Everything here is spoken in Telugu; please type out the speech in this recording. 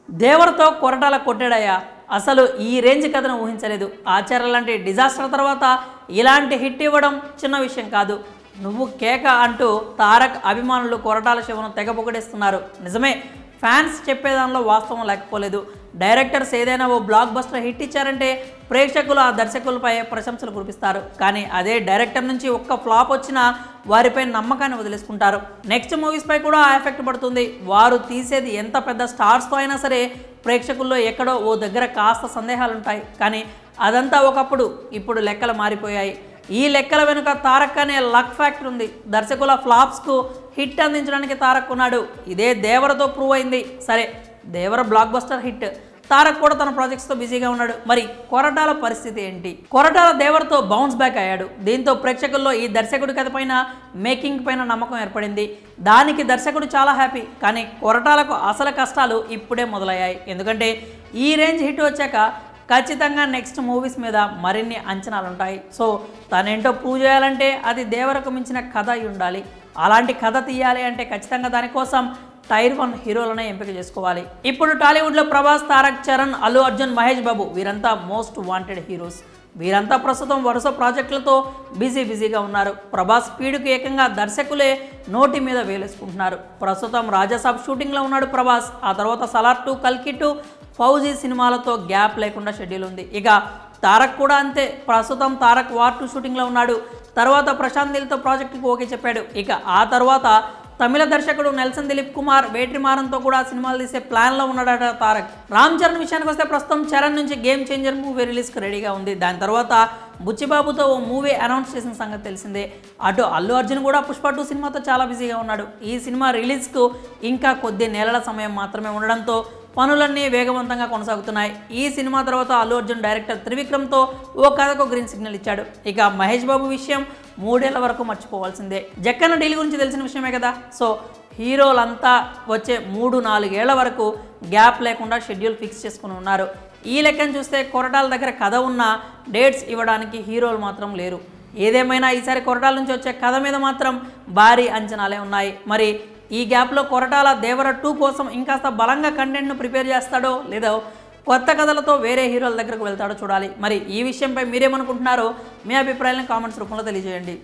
దేవరతో కొరటాల కొట్టాడయ్యా. అసలు ఈ రేంజ్ కథను ఊహించలేదు. ఆచార్య లాంటి డిజాస్టర్ తర్వాత ఇలాంటి హిట్ ఇవ్వడం చిన్న విషయం కాదు. నువ్వు కేక అంటూ తారక్ అభిమానులు కొరటాల శివను తెగ పొగిడేస్తున్నారు. నిజమే, ఫ్యాన్స్ చెప్పేదానిలో వాస్తవం లేకపోలేదు. డైరెక్టర్స్ ఏదైనా ఓ బ్లాక్ బస్టర్ హిట్ ఇచ్చారంటే ప్రేక్షకులు ఆ దర్శకులపై ప్రశంసలు కురిపిస్తారు. కానీ అదే డైరెక్టర్ నుంచి ఒక్క ఫ్లాప్ వచ్చినా వారిపై నమ్మకాన్ని వదిలేసుకుంటారు. నెక్స్ట్ మూవీస్పై కూడా ఆ ఎఫెక్ట్ పడుతుంది. వారు తీసేది ఎంత పెద్ద స్టార్స్తో అయినా సరే ప్రేక్షకుల్లో ఎక్కడో ఓ దగ్గర కాస్త సందేహాలు ఉంటాయి. కానీ అదంతా ఒకప్పుడు, ఇప్పుడు లెక్కలు మారిపోయాయి. ఈ లెక్కల వెనుక తారక్ అనే లక్ ఫ్యాక్టర్ ఉంది. దర్శకుల ఫ్లాప్స్కు హిట్ అందించడానికి తారక్ ఉన్నాడు. ఇదే దేవరతో ప్రూవ్ అయింది. సరే, దేవర బ్లాక్ బస్టర్ హిట్, తారక్ కూడా తన ప్రాజెక్ట్స్తో బిజీగా ఉన్నాడు. మరి కొరటాల పరిస్థితి ఏంటి? కొరటాల దేవరతో బౌన్స్ బ్యాక్ అయ్యాడు. దీంతో ప్రేక్షకుల్లో ఈ దర్శకుడి కథ పైన, మేకింగ్ పైన నమ్మకం ఏర్పడింది. దానికి దర్శకుడు చాలా హ్యాపీ. కానీ కొరటాలకు అసలు కష్టాలు ఇప్పుడే మొదలయ్యాయి. ఎందుకంటే ఈ రేంజ్ హిట్ వచ్చాక ఖచ్చితంగా నెక్స్ట్ మూవీస్ మీద మరిన్ని అంచనాలు ఉంటాయి. సో తనేంటో ప్రూవ్ చేయాలంటే అది దేవరకు మించిన కథ అయి ఉండాలి. అలాంటి కథ తీయాలి అంటే ఖచ్చితంగా దానికోసం టైర్ 1 హీరోలనే ఎంపిక చేసుకోవాలి. ఇప్పుడు టాలీవుడ్లో ప్రభాస్, తారక్, చరణ్, అల్లు అర్జున్, మహేష్ బాబు వీరంతా మోస్ట్ వాంటెడ్ హీరోస్. వీరంతా ప్రస్తుతం వరుస ప్రాజెక్టులతో బిజీగా ఉన్నారు. ప్రభాస్ స్పీడ్కి ఏకంగా దర్శకులే నోటి మీద వేలేసుకుంటున్నారు. ప్రస్తుతం రాజాసాబ్ షూటింగ్లో ఉన్నాడు ప్రభాస్. ఆ తర్వాత సలార్ 2, కల్కి 2, ఫౌజీ సినిమాలతో గ్యాప్ లేకుండా షెడ్యూల్ ఉంది. ఇక తారక్ కూడా అంతే. ప్రస్తుతం తారక్ వార్ 2 షూటింగ్లో ఉన్నాడు. తర్వాత ప్రశాంత్ నీల్తో ప్రాజెక్టుకి ఓకే చెప్పాడు. ఇక ఆ తర్వాత తమిళ దర్శకుడు నెల్సన్ దిలీప్ కుమార్ వేట్రిమారంతో కూడా సినిమాలు తీసే ప్లాన్లో ఉన్నాడట తారక్. రామ్ చరణ్ విషయానికి వస్తే ప్రస్తుతం చరణ్ నుంచి గేమ్ చేంజర్ మూవీ రిలీజ్కి రెడీగా ఉంది. దాని తర్వాత బుచ్చిబాబుతో ఓ మూవీ అనౌన్స్ చేసిన సంగతి తెలిసిందే. అటు అల్లు అర్జున్ కూడా పుష్ప 2 సినిమాతో చాలా బిజీగా ఉన్నాడు. ఈ సినిమా రిలీజ్కు ఇంకా కొద్ది నెలల సమయం మాత్రమే ఉండడంతో పనులన్నీ వేగవంతంగా కొనసాగుతున్నాయి. ఈ సినిమా తర్వాత అల్లు అర్జున్ డైరెక్టర్ త్రివిక్రమ్తో ఓ కథకు గ్రీన్ సిగ్నల్ ఇచ్చాడు. ఇక మహేష్ బాబు విషయం 3 ఏళ్ల వరకు మర్చిపోవాల్సిందే. జక్కన్న డీల్ గురించి తెలిసిన విషయమే కదా. సో హీరోలంతా వచ్చే 3-4 ఏళ్ల వరకు గ్యాప్ లేకుండా షెడ్యూల్ ఫిక్స్ చేసుకుని ఉన్నారు. ఈ లెక్కను చూస్తే కొరటాల దగ్గర కథ ఉన్న డేట్స్ ఇవ్వడానికి హీరోలు మాత్రం లేరు. ఏదేమైనా ఈసారి కొరటాల నుంచి వచ్చే కథ మీద మాత్రం భారీ అంచనాలే ఉన్నాయి. మరి ఈ గ్యాప్లో కొరటాల దేవర 2 కోసం ఇంకాస్త బలంగా కంటెంట్ను ప్రిపేర్ చేస్తాడో లేదో కొత్త కథలతో వేరే హీరోల దగ్గరకు వెళ్తాడో చూడాలి. మరి ఈ విషయంపై మీరేమనుకుంటున్నారో మీ అభిప్రాయాలను కామెంట్స్ రూపంలో తెలియజేయండి.